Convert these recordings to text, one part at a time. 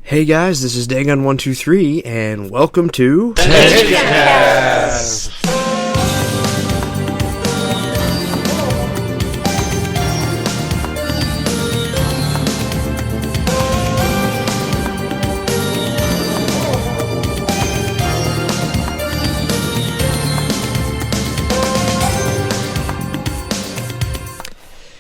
Hey guys, this is Dagon123, and welcome to Tenchicast!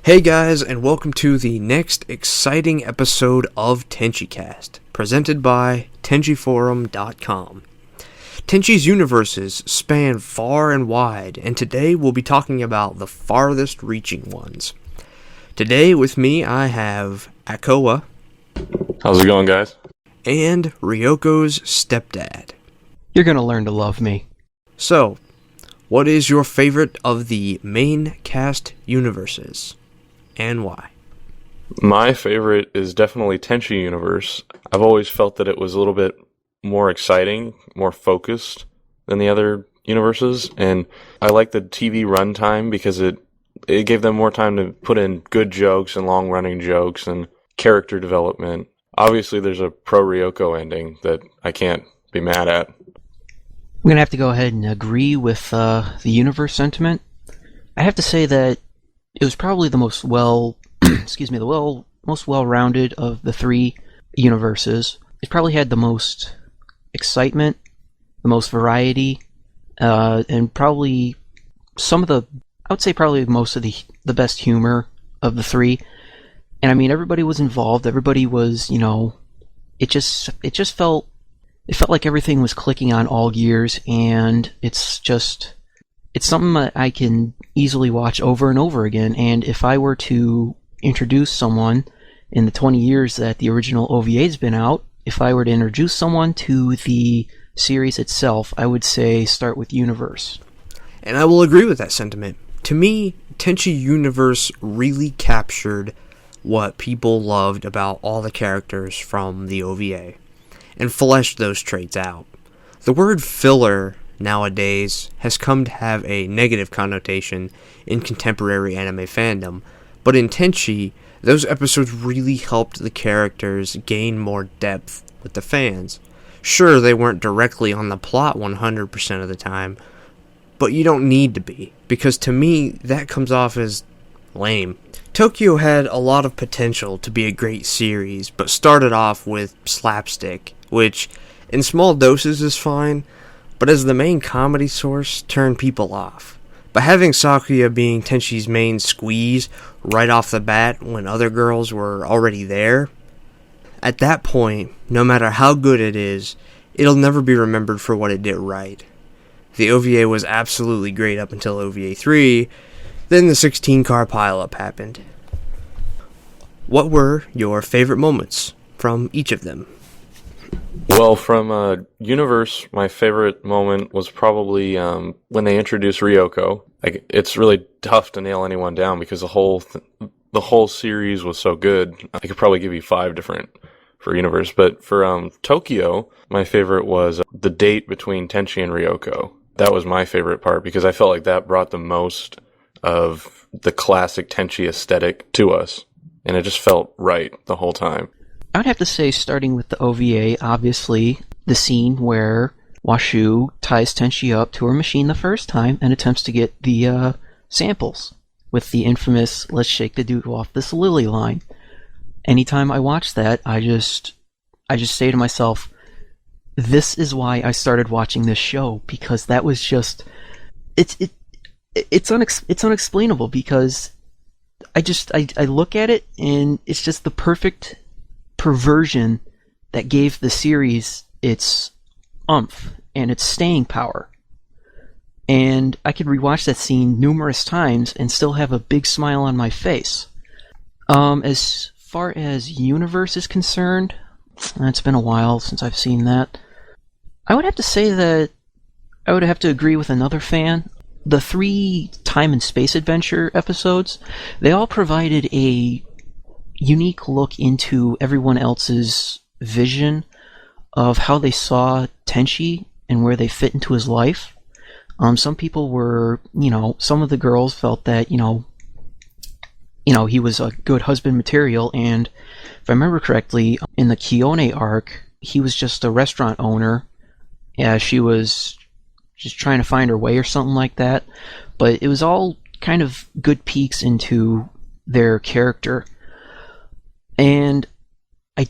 Hey guys, and welcome to the next exciting episode of Tenchicast, presented by Tenchiforum.com. Tenchi's universes span far and wide, and today we'll be talking about the farthest reaching ones. Today with me I have Akoa. How's it going, guys? And Ryoko's stepdad. You're gonna learn to love me. So, what is your favorite of the main cast universes? And why? My favorite is definitely Tenchi Universe. I've always felt that it was a little bit more exciting, more focused than the other universes, and I like the TV runtime because it gave them more time to put in good jokes and long-running jokes and character development. Obviously, there's a pro-Ryoko ending that I can't be mad at. I'm gonna have to go ahead and agree with the universe sentiment. I have to say that it was probably the most most well-rounded of the three universes. It probably had the most excitement, the most variety, and probably probably most of the best humor of the three. And I mean, everybody was involved. Everybody was, it felt like everything was clicking on all gears, and it's something that I can easily watch over and over again. And if I were to introduce someone in the 20 years that the original OVA's been out, if I were to introduce someone to the series itself, I would say start with Universe. And I will agree with that sentiment. To me, Tenchi Universe really captured what people loved about all the characters from the OVA, and fleshed those traits out. The word filler nowadays has come to have a negative connotation in contemporary anime fandom, but in Tenchi, those episodes really helped the characters gain more depth with the fans. Sure, they weren't directly on the plot 100% of the time, but you don't need to be, because to me, that comes off as lame. Tokyo had a lot of potential to be a great series, but started off with slapstick, which in small doses is fine, but as the main comedy source, turned people off. But having Sakuya being Tenchi's main squeeze right off the bat when other girls were already there, at that point, no matter how good it is, it'll never be remembered for what it did right. The OVA was absolutely great up until OVA 3, then the 16-car pileup happened. What were your favorite moments from each of them? Well, from Universe, my favorite moment was probably when they introduced Ryoko. It's really tough to nail anyone down because the whole series was so good. I could probably give you 5 different for Universe, but for Tokyo, my favorite was the date between Tenchi and Ryoko. That was my favorite part because I felt like that brought the most of the classic Tenchi aesthetic to us, and it just felt right the whole time. I would have to say, starting with the OVA, obviously, the scene where Washu ties Tenchi up to her machine the first time and attempts to get the samples with the infamous "Let's shake the dude off this lily" line. Anytime I watch that, I just say to myself, this is why I started watching this show, because that was just it's unexplainable, because I look at it and it's just the perfect perversion that gave the series its oomph and its staying power. And I could rewatch that scene numerous times and still have a big smile on my face. As far as Universe is concerned, it's been a while since I've seen that. I would have to say that I would have to agree with another fan. The 3 time and space adventure episodes, they all provided a unique look into everyone else's vision of how they saw Tenchi and where they fit into his life. Some people were, some of the girls felt that, he was a good husband material, and if I remember correctly, in the Kione arc, he was just a restaurant owner. Yeah, she was just trying to find her way or something like that. But it was all kind of good peeks into their character. And I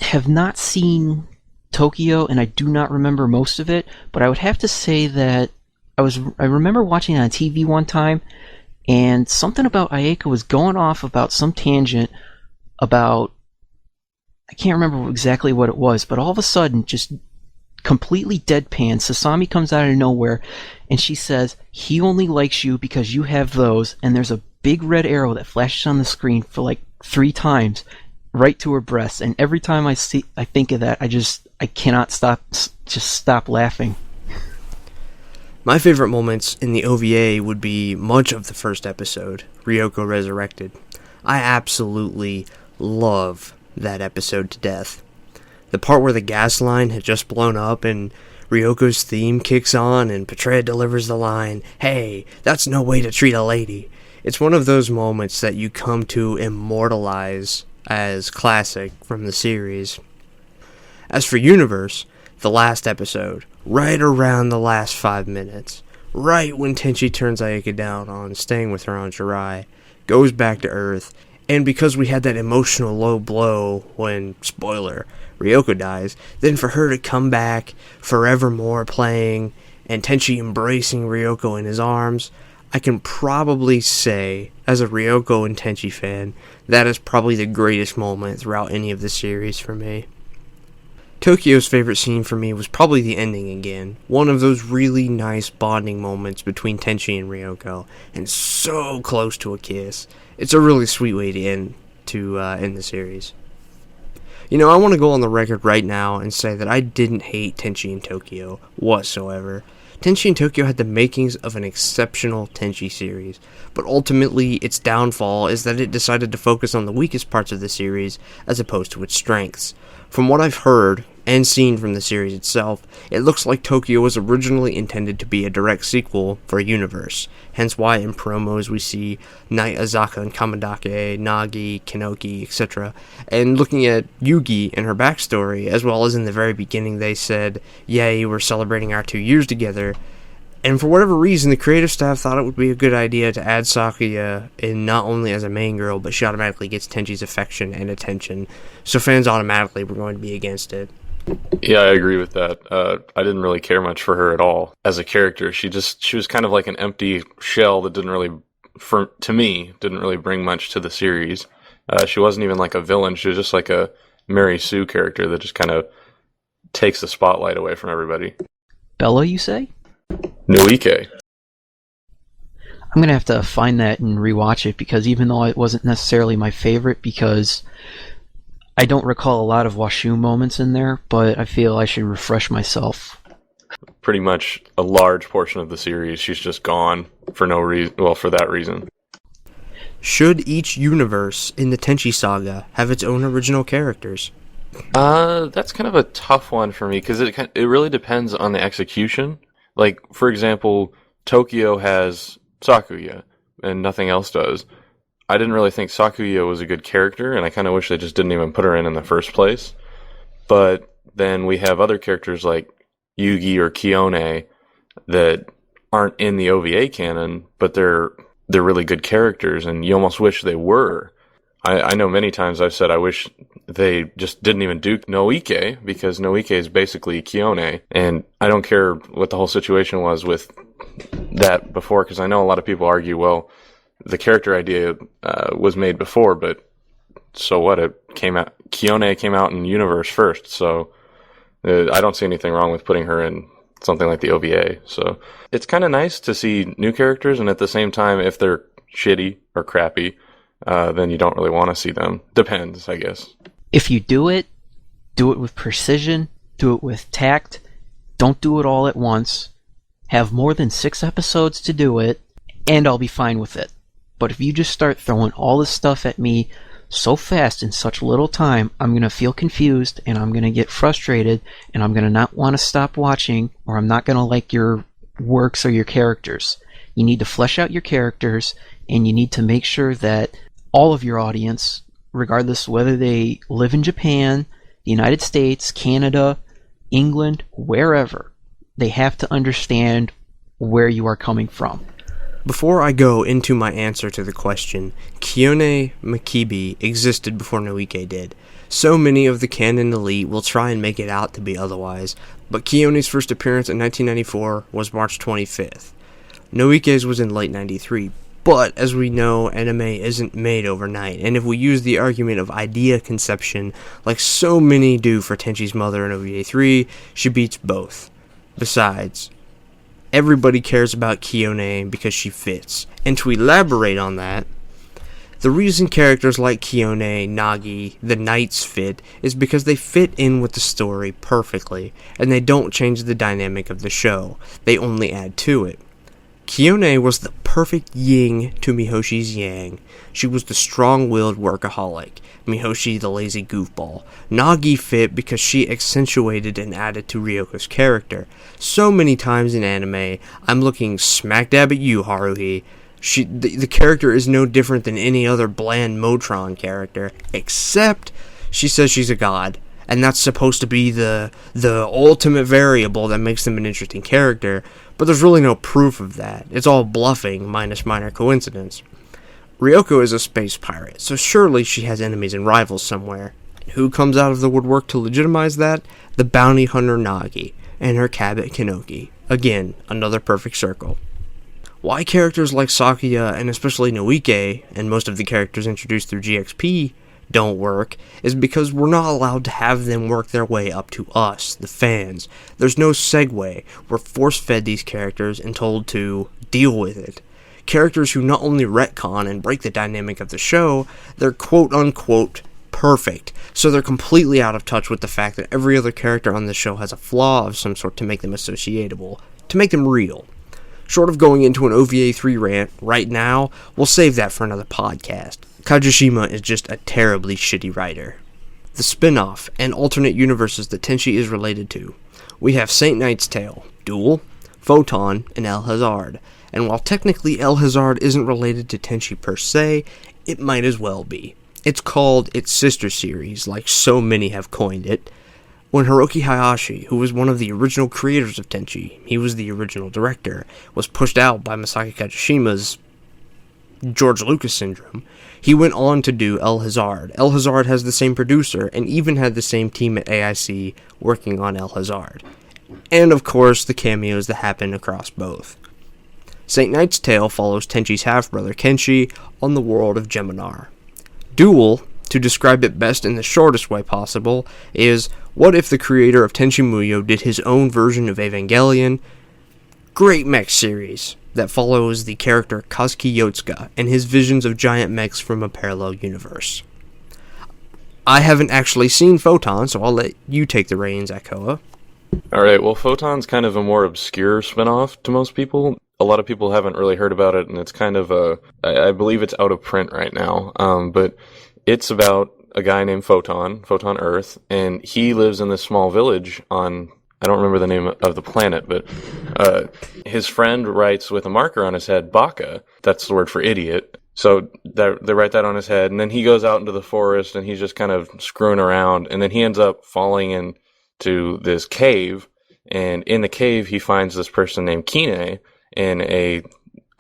have not seen Tokyo, and I do not remember most of it, but I would have to say that I remember watching it on TV one time, and something about Ayeka was going off about some tangent about, I can't remember exactly what it was, but all of a sudden, just completely deadpan, Sasami comes out of nowhere, and she says, he only likes you because you have those, and there's a big red arrow that flashes on the screen for like 3 times, right to her breast, and every time I think of that, I cannot stop laughing. My favorite moments in the OVA would be much of the first episode, Ryoko Resurrected. I absolutely love that episode to death. The part where the gas line had just blown up and Ryoko's theme kicks on and Petrea delivers the line, "Hey, that's no way to treat a lady." It's one of those moments that you come to immortalize as classic from the series. As for Universe, the last episode, right around the last 5 minutes, right when Tenchi turns Ayeka down on staying with her on Jirai, goes back to Earth, and because we had that emotional low blow when, spoiler, Ryoko dies, then for her to come back, Forevermore playing, and Tenchi embracing Ryoko in his arms, I can probably say, as a Ryoko and Tenchi fan, that is probably the greatest moment throughout any of the series for me. Tokyo's favorite scene for me was probably the ending again. One of those really nice bonding moments between Tenchi and Ryoko, and so close to a kiss. It's a really sweet way to end the series. I want to go on the record right now and say that I didn't hate Tenchi and Tokyo whatsoever. Tenchi and Tokyo had the makings of an exceptional Tenchi series, but ultimately its downfall is that it decided to focus on the weakest parts of the series as opposed to its strengths. From what I've heard and seen from the series itself, it looks like Tokyo was originally intended to be a direct sequel for Universe, hence why in promos we see Night Azaka and Kamidake, Nagi, Kinoki, etc. And looking at Yugi and her backstory, as well as in the very beginning they said, "Yay, we're celebrating our 2 years together." And for whatever reason, the creative staff thought it would be a good idea to add Sakuya in not only as a main girl, but she automatically gets Tenchi's affection and attention. So fans automatically were going to be against it. Yeah, I agree with that. I didn't really care much for her at all as a character. She was kind of like an empty shell that didn't really bring much to the series. She wasn't even like a villain. She was just like a Mary Sue character that just kind of takes the spotlight away from everybody. Bella, you say? Noike. I'm going to have to find that and rewatch it, because even though it wasn't necessarily my favorite, because I don't recall a lot of Washu moments in there, but I feel I should refresh myself. Pretty much a large portion of the series, she's just gone for no reason. Well, for that reason. Should each universe in the Tenchi saga have its own original characters? That's kind of a tough one for me, because it really depends on the execution. Like, for example, Tokyo has Sakuya, and nothing else does. I didn't really think Sakuya was a good character, and I kind of wish they just didn't even put her in the first place. But then we have other characters like Yugi or Kione that aren't in the OVA canon, but they're really good characters, and you almost wish they were. I know many times I've said I wish they just didn't even do Noike, because Noike is basically Kione, and I don't care what the whole situation was with that before, because I know a lot of people argue, well, the character idea was made before, but so what? Kione came out in Universe first, so I don't see anything wrong with putting her in something like the OVA. So it's kind of nice to see new characters, and at the same time, if they're shitty or crappy, then you don't really want to see them. Depends, I guess. If you do it with precision, do it with tact, don't do it all at once, have more than 6 episodes to do it, and I'll be fine with it. But if you just start throwing all this stuff at me so fast in such little time, I'm going to feel confused, and I'm going to get frustrated, and I'm going to not want to stop watching, or I'm not going to like your works or your characters. You need to flesh out your characters, and you need to make sure that all of your audience, regardless whether they live in Japan, the United States, Canada, England, wherever, they have to understand where you are coming from. Before I go into my answer to the question, Kiyone Makibi existed before Noike did. So many of the canon elite will try and make it out to be otherwise, but Kiyone's first appearance in 1994 was March 25th. Noike's was in late 93, but as we know, anime isn't made overnight, and if we use the argument of idea conception, like so many do for Tenchi's mother in OVA 3, she beats both. Besides, everybody cares about Kiyone because she fits, and to elaborate on that, the reason characters like Kiyone, Nagi, the Knights fit is because they fit in with the story perfectly, and they don't change the dynamic of the show, they only add to it. Kiyone was the perfect yin to Mihoshi's yang. She was the strong-willed workaholic, Mihoshi the lazy goofball. Nagi fit because she accentuated and added to Ryoko's character. So many times in anime, I'm looking smack dab at you, Haruhi. The character is no different than any other bland Motron character, except she says she's a god, and that's supposed to be the ultimate variable that makes them an interesting character, but there's really no proof of that. It's all bluffing, minus minor coincidence. Ryoko is a space pirate, so surely she has enemies and rivals somewhere. Who comes out of the woodwork to legitimize that? The bounty hunter Nagi, and her Cabot Kenoki. Again, another perfect circle. Why characters like Sakuya, and especially Noike, and most of the characters introduced through GXP, don't work is because we're not allowed to have them work their way up to us, the fans. There's no segue. We're force-fed these characters and told to deal with it. Characters who not only retcon and break the dynamic of the show, they're quote-unquote perfect, so they're completely out of touch with the fact that every other character on the show has a flaw of some sort to make them associatable, to make them real. Short of going into an OVA 3 rant right now, we'll save that for another podcast. Kajishima is just a terribly shitty writer. The spin-off and alternate universes that Tenchi is related to. We have Saint Knight's Tale, Duel, Photon, and El Hazard. And while technically El Hazard isn't related to Tenchi per se, it might as well be. It's called its sister series, like so many have coined it. When Hiroki Hayashi, who was one of the original creators of Tenchi, he was the original director, was pushed out by Masaki Kajishima's George Lucas syndrome, he went on to do El Hazard. El Hazard has the same producer, and even had the same team at AIC working on El Hazard. And of course, the cameos that happen across both. Saint Knight's Tale follows Tenchi's half-brother Kenshi on the world of Geminar. Duel, to describe it best in the shortest way possible, is what if the creator of Tenchi Muyo did his own version of Evangelion? Great mech series that follows the character Kazuki Yotsuga and his visions of giant mechs from a parallel universe. I haven't actually seen Photon, so I'll let you take the reins, Akoa. Alright, well, Photon's kind of a more obscure spin-off to most people. A lot of people haven't really heard about it, and it's kind of I believe it's out of print right now, but it's about a guy named Photon Earth, and he lives in this small village on, I don't remember the name of the planet, but his friend writes with a marker on his head, Baka. That's the word for idiot. So they write that on his head, and then he goes out into the forest, and he's just kind of screwing around, and then he ends up falling into this cave, and in the cave he finds this person named Kine in an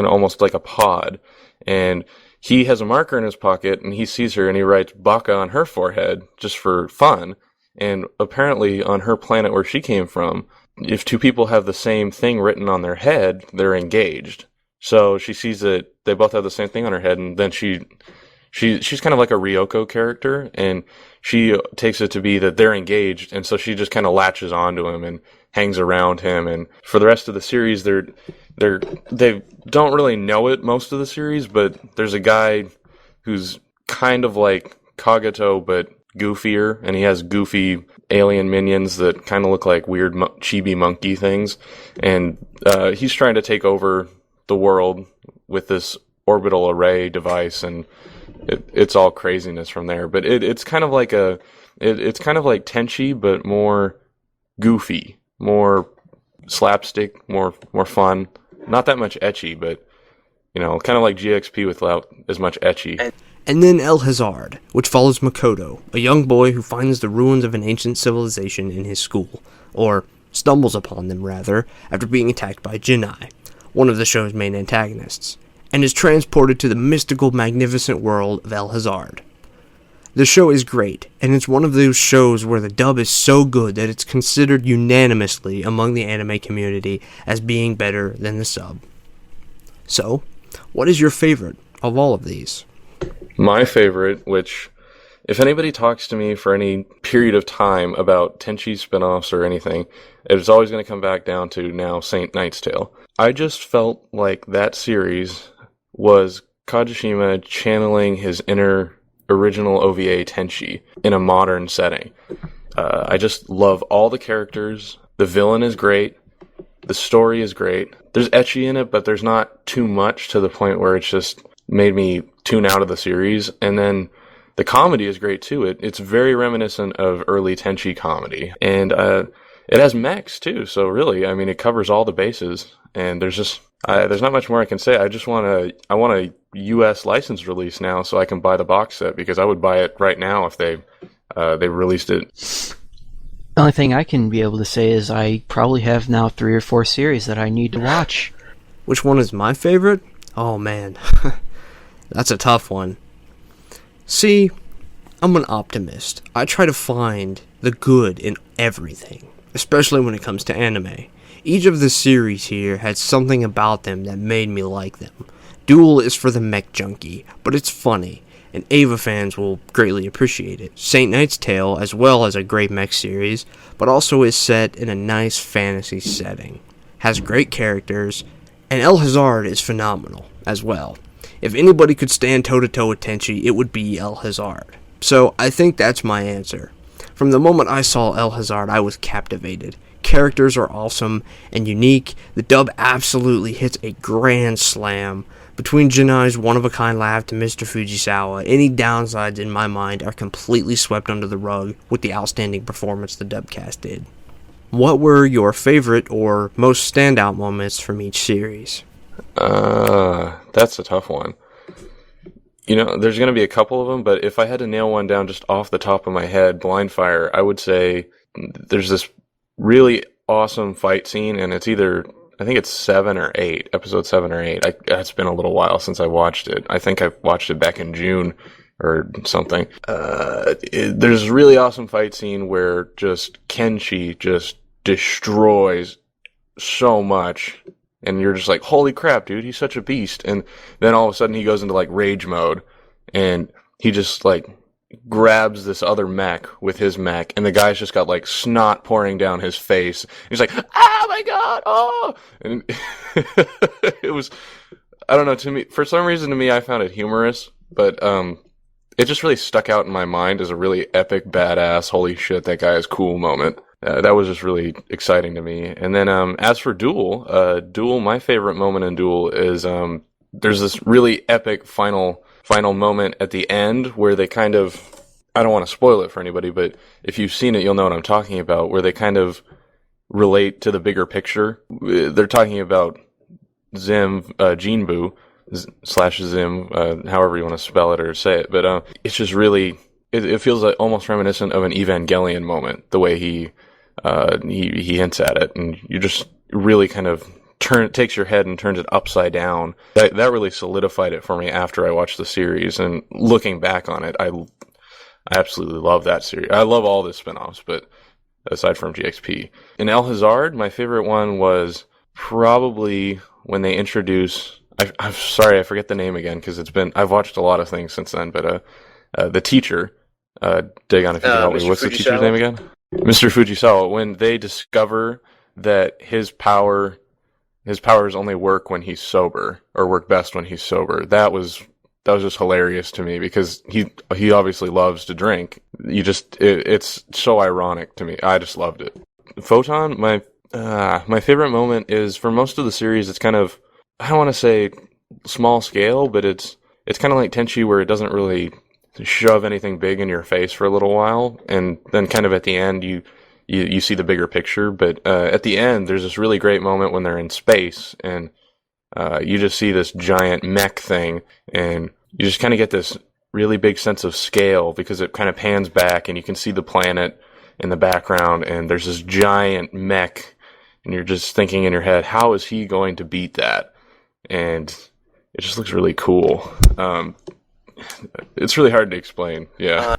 almost like a pod, and he has a marker in his pocket, and he sees her, and he writes Baka on her forehead just for fun. And apparently on her planet where she came from, if two people have the same thing written on their head, they're engaged. So she sees that they both have the same thing on her head, and then she's kind of like a Ryoko character, and she takes it to be that they're engaged, and so she just kind of latches onto him and hangs around him. And for the rest of the series, they don't really know it most of the series, but there's a guy who's kind of like Kagato, but goofier, and he has goofy alien minions that kind of look like weird chibi monkey things, and he's trying to take over the world with this orbital array device, and it's all craziness from there. But it's kind of like it's kind of like Tenchi, but more goofy, more slapstick, more fun. Not that much ecchi, but kind of like GXP without as much ecchi. And then El Hazard, which follows Makoto, a young boy who finds the ruins of an ancient civilization in his school, or stumbles upon them rather, after being attacked by Jinai, one of the show's main antagonists, and is transported to the mystical, magnificent world of El Hazard. The show is great, and it's one of those shows where the dub is so good that it's considered unanimously among the anime community as being better than the sub. So, what is your favorite of all of these? My favorite, which, if anybody talks to me for any period of time about Tenchi spinoffs or anything, it's always going to come back down to now Saint Knight's Tale. I just felt like that series was Kajishima channeling his inner original OVA Tenchi in a modern setting. I just love all the characters. The villain is great. The story is great. There's ecchi in it, but there's not too much to the point where it's just made me tune out of the series. And then the comedy is great too. It's very reminiscent of early Tenchi comedy. And it has mechs too, so really, I mean, it covers all the bases. And there's not much more I can say. I want a U.S. license release now so I can buy the box set, because I would buy it right now if they released it. The only thing I can be able to say is I probably have now 3 or 4 series that I need to watch. Which one is my favorite? Oh man, that's a tough one. See, I'm an optimist. I try to find the good in everything, especially when it comes to anime. Each of the series here had something about them that made me like them. Duel is for the mech junkie, but it's funny, and Eva fans will greatly appreciate it. Saint Knight's Tale, as well as a great mech series, but also is set in a nice fantasy setting, has great characters, and El Hazard is phenomenal as well. If anybody could stand toe-to-toe with Tenchi, it would be El Hazard. So I think that's my answer. From the moment I saw El Hazard, I was captivated. Characters are awesome and unique. The dub absolutely hits a grand slam. Between Jinai's one-of-a-kind laugh to Mr. Fujisawa, any downsides in my mind are completely swept under the rug with the outstanding performance the dubcast did. What were your favorite or most standout moments from each series? That's a tough one. You know, there's going to be a couple of them, but if I had to nail one down just off the top of my head, blind fire, I would say there's this really awesome fight scene, and it's either, I think it's 7 or 8, episode 7 or 8. It's been a little while since I watched it. I think I watched it back in June or something. There's a really awesome fight scene where just Kenshi just destroys so much, and you're just like, holy crap, dude, he's such a beast. And then all of a sudden he goes into like rage mode, and he just like grabs this other mech with his mech, and the guy's just got like snot pouring down his face. He's like, oh my god, oh! And it was, I don't know, to me, for some reason to me, I found it humorous, but it just really stuck out in my mind as a really epic, badass, holy shit, that guy is cool moment. That was just really exciting to me. And then as for Duel, my favorite moment in Duel is there's this really epic final moment at the end where they kind of, I don't want to spoil it for anybody, but if you've seen it, you'll know what I'm talking about, where they kind of relate to the bigger picture. They're talking about Zim, Jinbu, slash Zim, however you want to spell it or say it, but it's just really, it feels like almost reminiscent of an Evangelion moment, the way he hints at it, and you just really kind of takes your head and turns it upside down. That really solidified it for me after I watched the series, and looking back on it, I absolutely love that series. I love all the spinoffs, but aside from GXP. In El Hazard, my favorite one was probably when they introduce, I'm sorry, I forget the name again, because I've watched a lot of things since then, but the teacher, Dagon, if you can help me, what's the teacher's name again? Mr. Fujisawa, when they discover that his powers only work when he's sober, or work best when he's sober. That was just hilarious to me, because he obviously loves to drink. It's so ironic to me. I just loved it. Photon, my favorite moment is, for most of the series, it's kind of, I don't want to say small scale, but it's kind of like Tenchi, where it doesn't really shove anything big in your face for a little while, and then kind of at the end you see the bigger picture. But at the end, there's this really great moment when they're in space, and you just see this giant mech thing, and you just kind of get this really big sense of scale because it kind of pans back and you can see the planet in the background and there's this giant mech and you're just thinking in your head, how is he going to beat that? And it just looks really cool. It's really hard to explain. Yeah.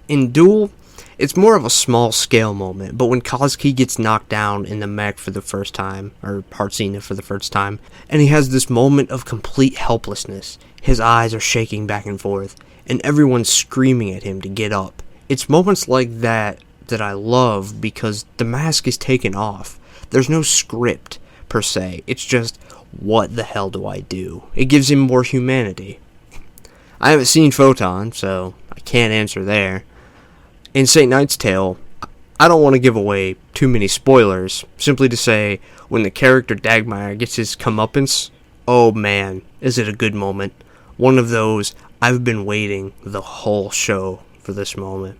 In Duel, it's more of a small scale moment, but when Kazuki gets knocked down in the mech for the first time, or Heartsena for the first time, and he has this moment of complete helplessness, his eyes are shaking back and forth, and everyone's screaming at him to get up. It's moments like that that I love because the mask is taken off. There's no script, per se. It's just, what the hell do I do? It gives him more humanity. I haven't seen Photon, so I can't answer there. In St. Knight's Tale, I don't want to give away too many spoilers, simply to say, when the character Dagmire gets his comeuppance, oh man, is it a good moment. One of those, I've been waiting the whole show for this moment.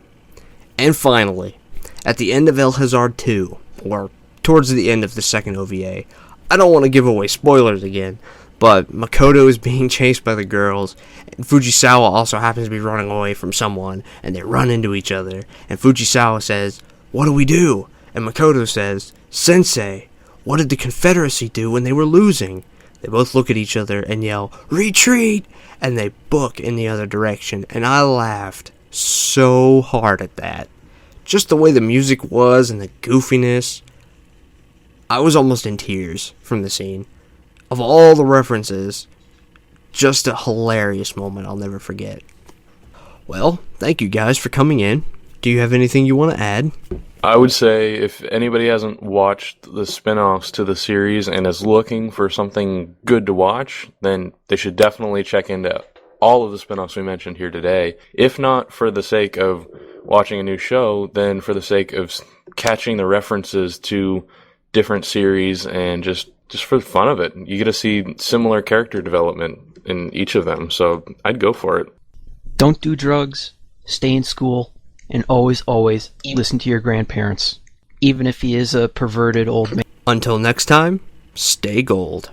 And finally, at the end of El Hazard 2, or towards the end of the second OVA, I don't want to give away spoilers again, but Makoto is being chased by the girls, and Fujisawa also happens to be running away from someone, and they run into each other, and Fujisawa says, "What do we do?" And Makoto says, "Sensei, what did the Confederacy do when they were losing?" They both look at each other and yell, "Retreat!" And they book in the other direction, and I laughed so hard at that. Just the way the music was and the goofiness. I was almost in tears from the scene. Of all the references, just a hilarious moment I'll never forget. Well, thank you guys for coming in. Do you have anything you want to add? I would say if anybody hasn't watched the spin-offs to the series and is looking for something good to watch, then they should definitely check into all of the spin-offs we mentioned here today. If not for the sake of watching a new show, then for the sake of catching the references to different series and just for the fun of it. You get to see similar character development in each of them, so I'd go for it. Don't do drugs, stay in school, and always listen to your grandparents, even if he is a perverted old man. Until next time, stay gold.